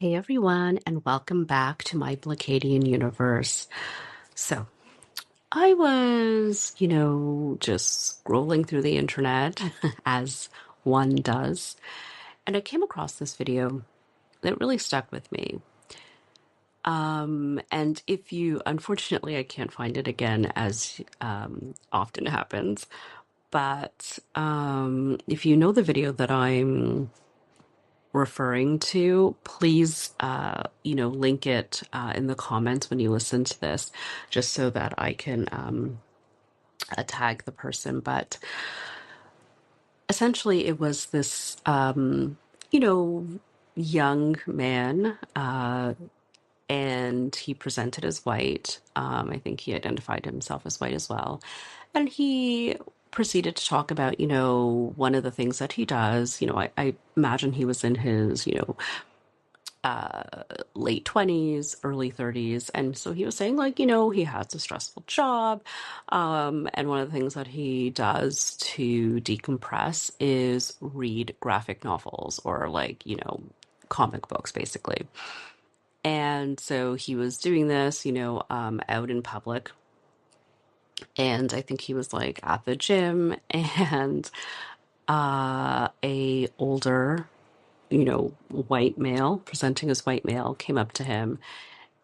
Hey everyone, and welcome back to my Blacadian universe. So, I was, just scrolling through the internet as one does, and I came across this video that really stuck with me. And unfortunately, I can't find it again, as often happens, but if you know the video that I'm referring to, please, link it in the comments when you listen to this, just so that I can tag the person. But essentially, it was this, you know, young man, and he presented as white. I think he identified himself as white as well. And he proceeded to talk about, one of the things that he does. I imagine he was in his, late 20s, early 30s. And so he was saying, like, he has a stressful job. And one of the things that he does to decompress is read graphic novels or, like, comic books, basically. And so he was doing this, out in public. And I think he was like at the gym, and a older, white male, presenting as white male, came up to him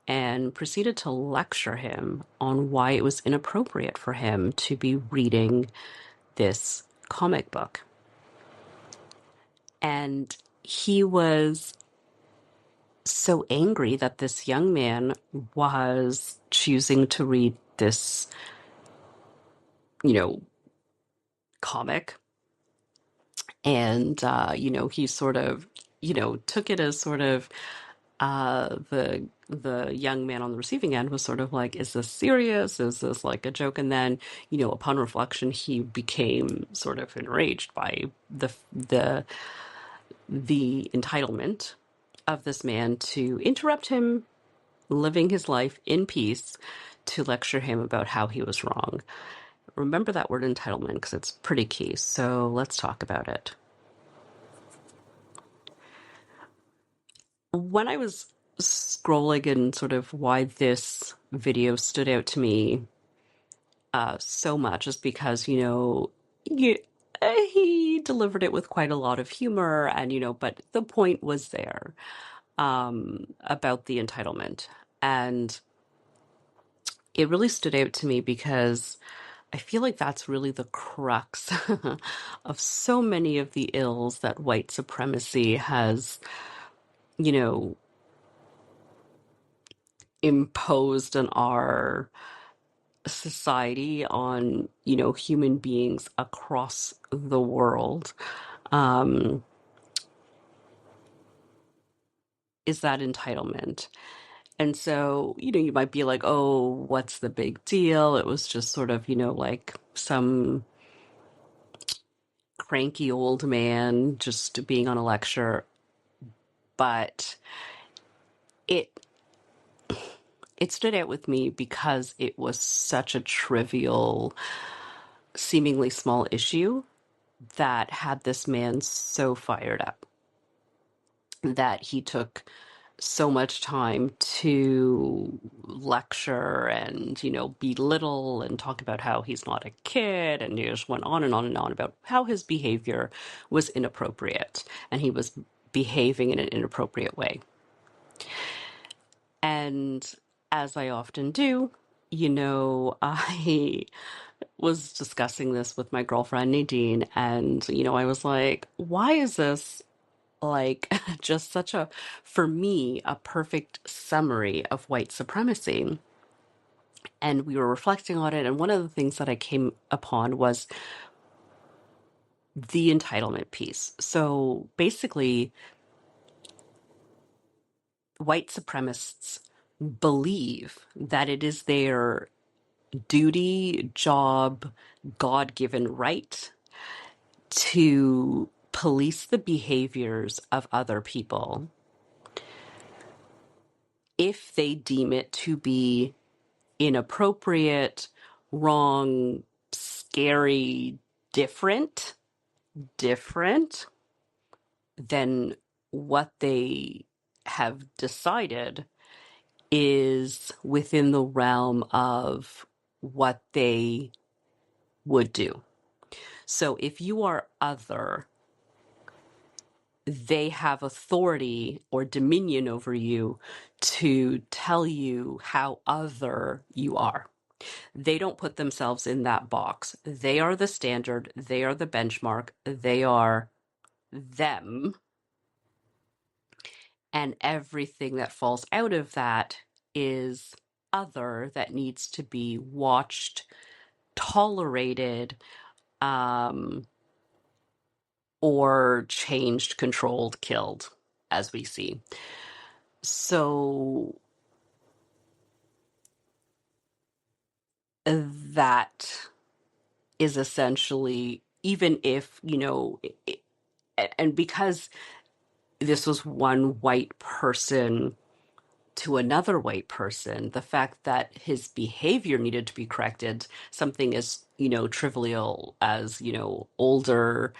and proceeded to lecture him on why it was inappropriate for him to be reading this comic book. And he was so angry that this young man was choosing to read this, comic. And, he sort of, took it as sort of the young man on the receiving end was sort of like, is this serious? Is this like a joke? And then, upon reflection, he became sort of enraged by the entitlement of this man to interrupt him living his life in peace to lecture him about how he was wrong. Remember that word entitlement, because it's pretty key. So let's talk about it. When I was scrolling and sort of why this video stood out to me so much is because, he delivered it with quite a lot of humor, and, but the point was there about the entitlement. And it really stood out to me because I feel like that's really the crux of so many of the ills that white supremacy has, imposed on our society, on, human beings across the world, is that entitlement. And so, you might be like, oh, what's the big deal? It was just sort of, like some cranky old man just being on a lecture. But it stood out with me because it was such a trivial, seemingly small issue that had this man so fired up that he took so much time to lecture and, belittle and talk about how he's not a kid. And he just went on and on and on about how his behavior was inappropriate and he was behaving in an inappropriate way. And as I often do, I was discussing this with my girlfriend Nadine, and, I was like, why is this like just such a, for me, a perfect summary of white supremacy? And we were reflecting on it, and one of the things that I came upon was the entitlement piece. So basically, white supremacists believe that it is their duty, job, God-given right to police the behaviors of other people if they deem it to be inappropriate, wrong, scary, different than what they have decided is within the realm of what they would do. So if you are other, they have authority or dominion over you to tell you how other you are. They don't put themselves in that box. They are the standard. They are the benchmark. They are them. And everything that falls out of that is other, that needs to be watched, tolerated, or changed, controlled, killed, as we see. So that is essentially, even if, and because this was one white person to another white person, the fact that his behavior needed to be corrected, something as, trivial as, older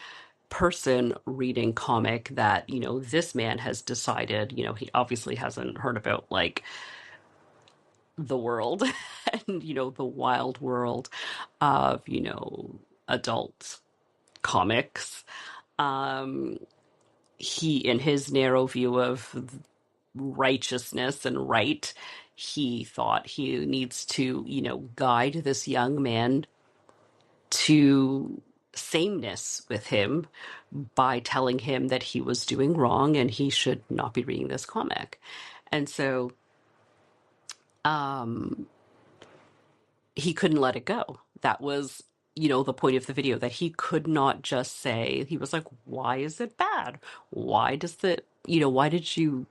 person reading comic that, this man has decided, he obviously hasn't heard about like the world and, the wild world of, adult comics. He, in his narrow view of righteousness and right, he thought he needs to, guide this young man to sameness with him by telling him that he was doing wrong and he should not be reading this comic. And so he couldn't let it go. That was, the point of the video, that he could not just say, he was like, why is it bad? Why does why did you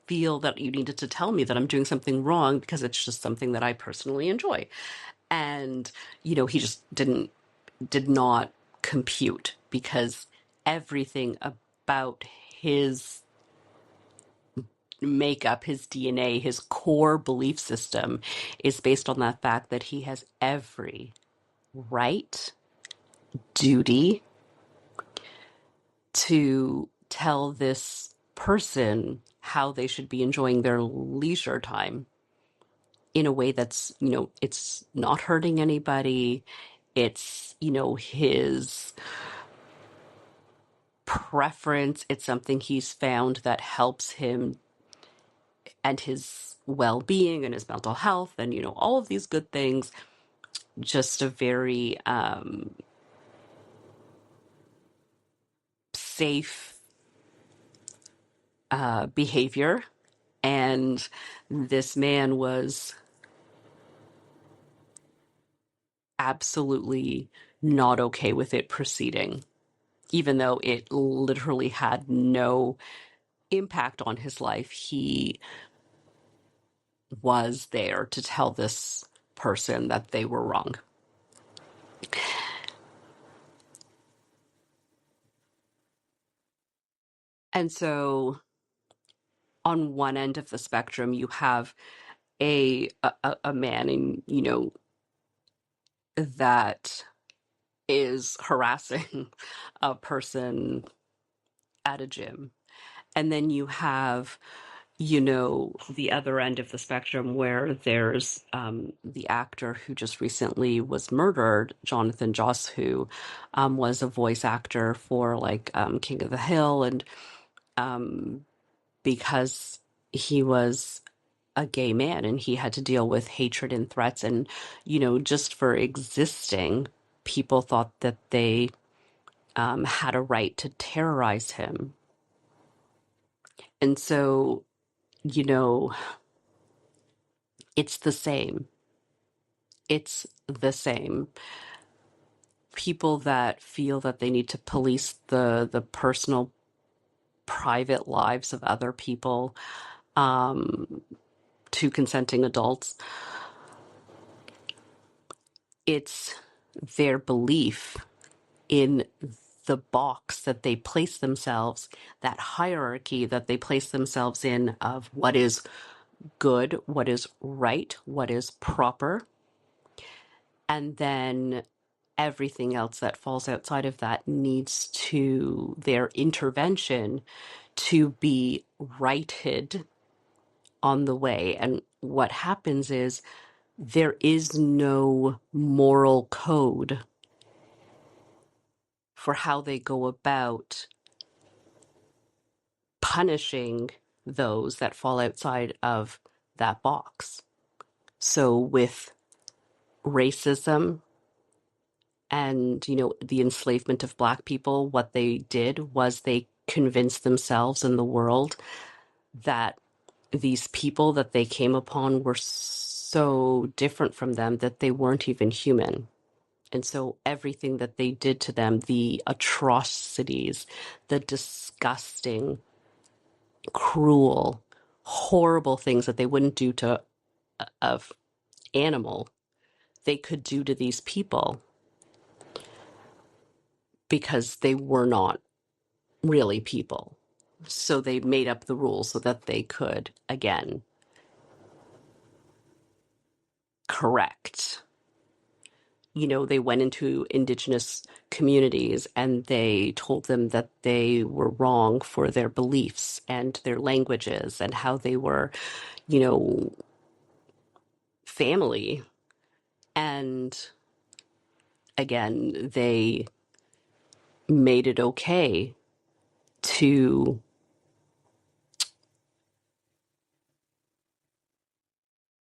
feel that you needed to tell me that I'm doing something wrong? Because it's just something that I personally enjoy. And, he just did not compute, because everything about his makeup, his DNA, his core belief system is based on that fact that he has every right, duty to tell this person how they should be enjoying their leisure time in a way that's, it's not hurting anybody. It's, his preference. It's something he's found that helps him and his well-being and his mental health and, all of these good things. Just a very safe behavior. And this man was absolutely not okay with it proceeding, even though it literally had no impact on his life. He was there to tell this person that they were wrong. And so on one end of the spectrum, you have a man in, that is harassing a person at a gym. And then you have, the other end of the spectrum, where there's the actor who just recently was murdered, Jonathan Joss, who was a voice actor for like King of the Hill. And because he was a gay man and he had to deal with hatred and threats, and, just for existing, people thought that they had a right to terrorize him. And so, it's the same. It's the same. People that feel that they need to police the personal, private lives of other people, to consenting adults, it's their belief in the box that they place themselves, that hierarchy that they place themselves in, of what is good, what is right, what is proper. And then everything else that falls outside of that needs to their intervention to be righted on the way. And what happens is there is no moral code for how they go about punishing those that fall outside of that box. So with racism and, the enslavement of Black people, what they did was they convinced themselves and the world that these people that they came upon were so different from them that they weren't even human. And so everything that they did to them, the atrocities, the disgusting, cruel, horrible things that they wouldn't do to a animal, they could do to these people because they were not really people. So they made up the rules so that they could, again, correct. They went into Indigenous communities and they told them that they were wrong for their beliefs and their languages and how they were, family. And again, they made it okay to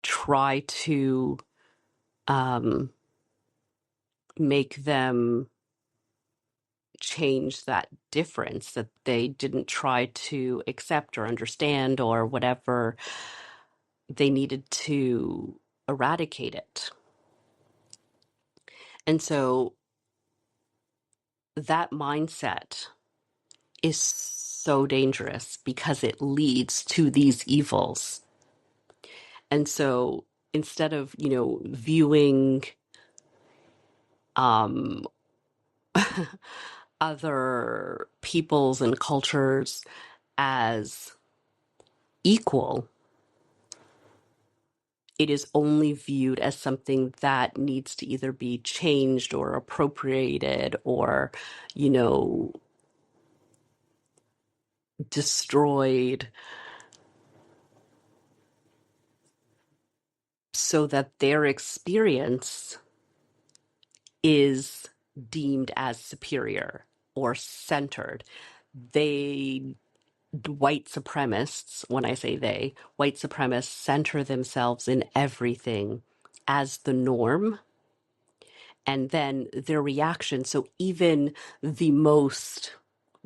try to make them change that difference, that they didn't try to accept or understand or whatever. They needed to eradicate it. And so that mindset is so dangerous because it leads to these evils. And so instead of, viewing other peoples and cultures as equal, it is only viewed as something that needs to either be changed or appropriated or, destroyed so that their experience is deemed as superior or centered. White supremacists, when I say they, white supremacists center themselves in everything as the norm. And then their reaction, so even the most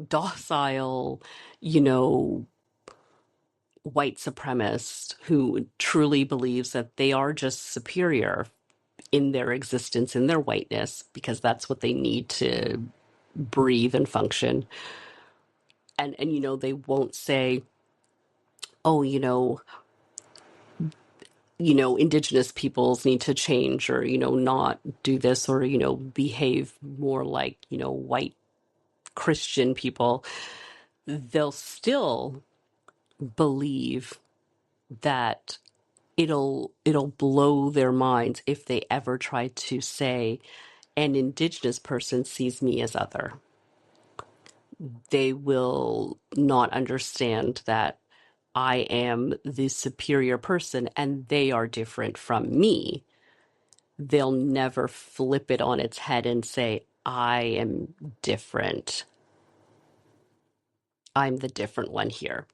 docile, white supremacist who truly believes that they are just superior in their existence, in their whiteness, because that's what they need to breathe and function. And they won't say, oh, Indigenous peoples need to change or, not do this or, behave more like, white Christian people. They'll still believe that it'll blow their minds if they ever try to say an Indigenous person sees me as other. They will not understand that I am the superior person and they are different from me. They'll never flip it on its head and say, I am different. I'm the different one here.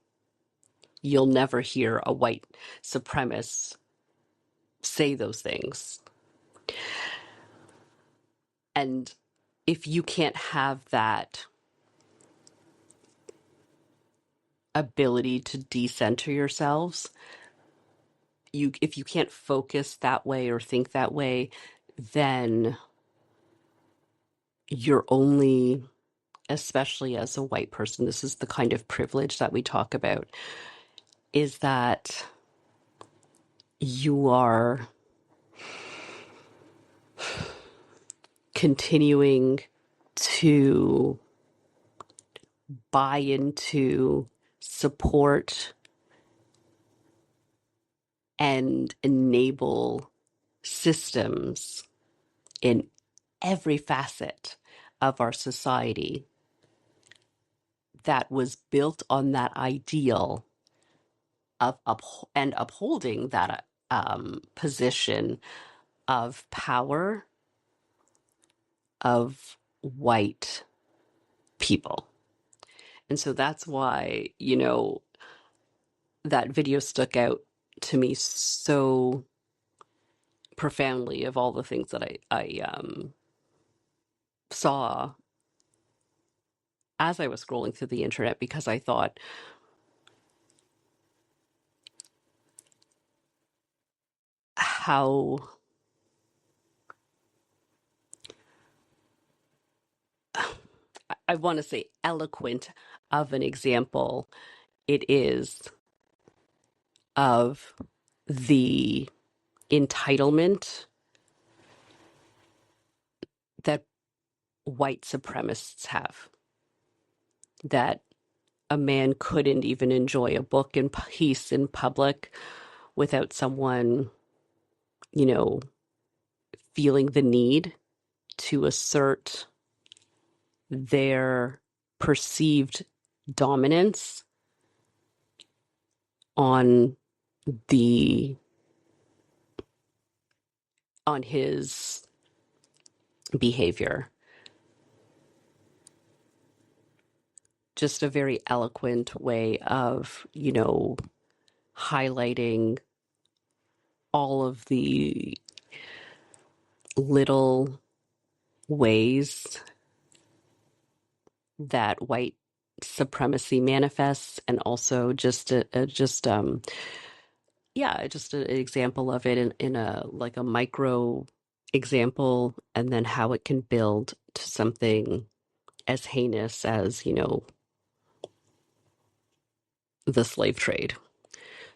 You'll never hear a white supremacist say those things. And if you can't have that ability to decenter yourselves, if you can't focus that way or think that way, then you're only, especially as a white person, this is the kind of privilege that we talk about, is that you are continuing to buy into, support, and enable systems in every facet of our society that was built on that ideal of and upholding that position of power of white people. And so that's why, that video stuck out to me so profoundly, of all the things that I saw as I was scrolling through the internet, because I thought, how I want to say eloquent of an example it is of the entitlement that white supremacists have, that a man couldn't even enjoy a book in peace in public without someone, feeling the need to assert their perceived dominance on his behavior. Just a very eloquent way of, highlighting all of the little ways that white supremacy manifests, and also just an example of it in a like a micro example, and then how it can build to something as heinous as, the slave trade.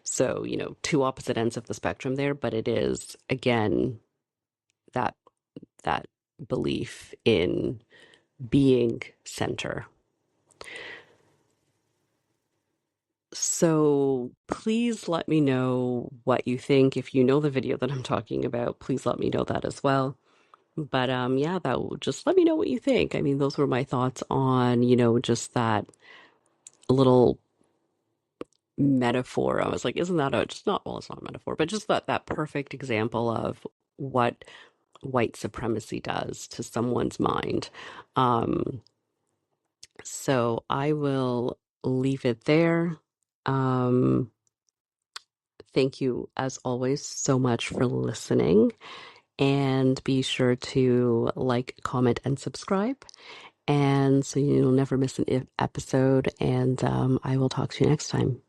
So, two opposite ends of the spectrum there, but it is, again, that belief in being center. So please let me know what you think. If you know the video that I'm talking about, please let me know that as well. But just let me know what you think. I mean, those were my thoughts on, just that little metaphor. I was like, isn't that it's not a metaphor, but just that perfect example of what white supremacy does to someone's mind. So I will leave it there. Thank you, as always, so much for listening. And be sure to like, comment, and subscribe. And so you'll never miss an episode. And I will talk to you next time.